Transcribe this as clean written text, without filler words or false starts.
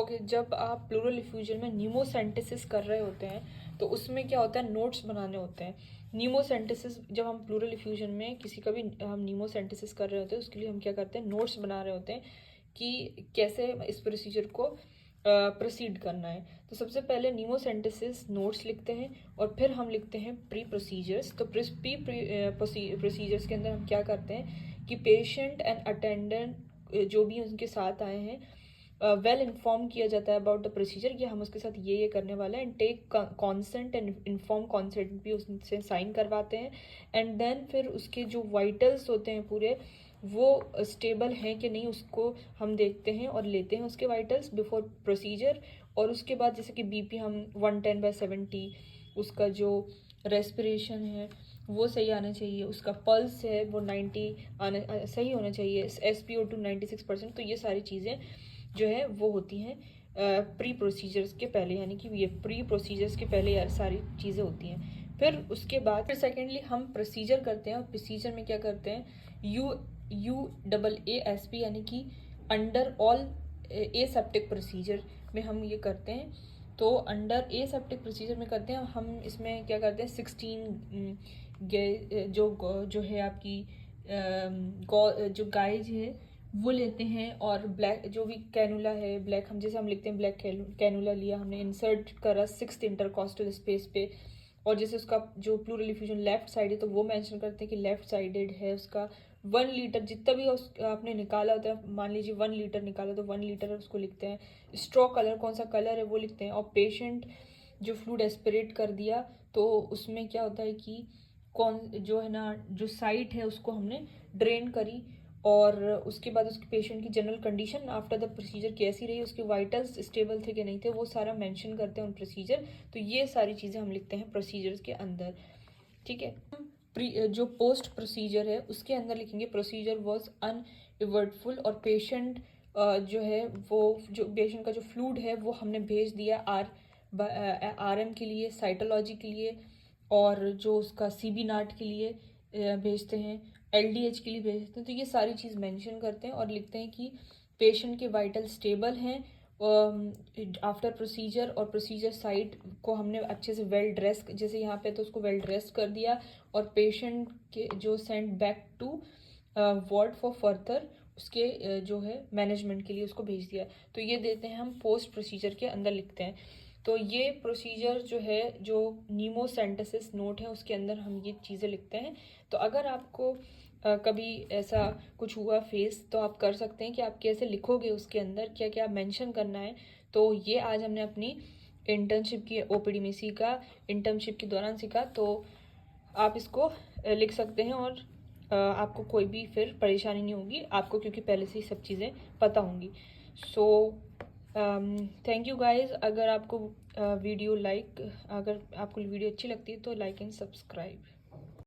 Okay, जब आप pleural effusion में नीमोसेंटेसिस कर रहे होते हैं तो उसमें क्या होता है, नोट्स बनाने होते हैं। नीमोसेंटेसिस जब हम प्लूरल इफ्यूजन में किसी का भी हम नीमोसेंटेसिस कर रहे होते हैं, उसके लिए हम क्या करते हैं, नोट्स बना रहे होते हैं कि कैसे इस प्रोसीजर को प्रोसीड करना है। तो सबसे पहले नीमोसेंटेसिस नोट्स लिखते हैं और फिर हम लिखते हैं प्री प्रोसीजर्स। तो प्री प्रोसीजर्स के अंदर हम क्या करते हैं कि पेशेंट एंड अटेंडेंट जो भी उनके साथ आए हैं वेल इन्फॉर्म किया जाता है अबाउट द प्रोसीजर कि हम उसके साथ ये करने वाले हैं, and take consent and inform consent भी उससे साइन करवाते हैं। एंड देन फिर उसके जो वाइटल्स होते हैं पूरे, वो स्टेबल हैं कि नहीं उसको हम देखते हैं और लेते हैं उसके वाइटल्स बिफोर प्रोसीजर। और उसके बाद जैसे कि बीपी हम 110/70, उसका जो रेस्पिरेशन है वो सही आना चाहिए, उसका पल्स है वो 90 आना सही होना चाहिए, SpO2 96%। तो ये सारी चीज़ें जो है वो होती हैं प्री प्रोसीजर्स के पहले, यानी कि ये प्री प्रोसीजर्स के पहले यार सारी चीज़ें होती हैं। फिर उसके बाद फिर सेकेंडली हम प्रोसीजर करते हैं, और प्रोसीजर में क्या करते हैं, UAASP यानी कि अंडर ऑल एसेप्टिक प्रोसीजर में हम ये करते हैं। तो अंडर एसेप्टिक प्रोसीजर में करते हैं हम, इसमें क्या करते हैं 16 जो है आपकी जो गाइज है वो लेते हैं, और ब्लैक जो भी कैनुला है ब्लैक, हम जैसे हम लिखते हैं ब्लैक कैनुला लिया हमने, इंसर्ट करा 6th इंटरकॉस्टल स्पेस पे। और जैसे उसका जो प्लूरल इफ्यूजन लेफ्ट साइड है तो वो मेंशन करते हैं कि लेफ्ट साइडेड है उसका। 1 लीटर जितना भी आपने निकाला होता है, मान लीजिए 1 लीटर निकाला तो 1 लीटर उसको लिखते हैं। स्ट्रॉ कलर कौन सा कलर है वो लिखते हैं। और पेशेंट जो फ्लूइड एस्पिरेट कर दिया तो उसमें क्या होता है कि कौन जो है ना, जो साइट है उसको हमने ड्रेन करी, और उसके बाद उसके पेशेंट की general condition after the procedure कैसी रही, उसके वाइटल्स स्टेबल थे कि नहीं थे, वो सारा मेंशन करते हैं उन प्रोसीजर। तो ये सारी चीज़ें हम लिखते हैं प्रोसीजर्स के अंदर, ठीक है। जो पोस्ट प्रोसीजर है उसके अंदर लिखेंगे प्रोसीजर वॉज अनइवर्टफुल, और पेशेंट जो है वो जो पेशेंट का जो फ्लूइड है वो हमने भेज दिया RM के लिए, साइटोलॉजी के लिए, और जो उसका CB नाट के लिए भेजते हैं, LDH के लिए भेजते हैं। तो ये सारी चीज़ मेंशन करते हैं और लिखते हैं कि पेशेंट के वाइटल स्टेबल हैं आफ्टर प्रोसीजर, और प्रोसीजर साइट को हमने अच्छे से वेल ड्रेस, जैसे यहाँ पे तो उसको वेल ड्रेस कर दिया, और पेशेंट के जो send back to ward for further उसके जो है मैनेजमेंट के लिए उसको भेज दिया। तो ये देते हैं हम पोस्ट प्रोसीजर के अंदर लिखते हैं। तो ये प्रोसीजर जो है, जो नीमोसेंटेसिस नोट है उसके अंदर हम ये चीज़ें लिखते हैं। तो अगर आपको कभी ऐसा कुछ हुआ फेस, तो आप कर सकते हैं कि आप कैसे लिखोगे उसके अंदर क्या क्या मेंशन करना है। तो ये आज हमने अपनी इंटर्नशिप की OPD में सीखा, इंटर्नशिप के दौरान सीखा। तो आप इसको लिख सकते हैं, और आपको कोई भी फिर परेशानी नहीं होगी आपको, क्योंकि पहले से ही सब चीज़ें पता होंगी। So thank you guys. अगर आपको वीडियो अच्छी लगती है तो लाइक एंड सब्सक्राइब।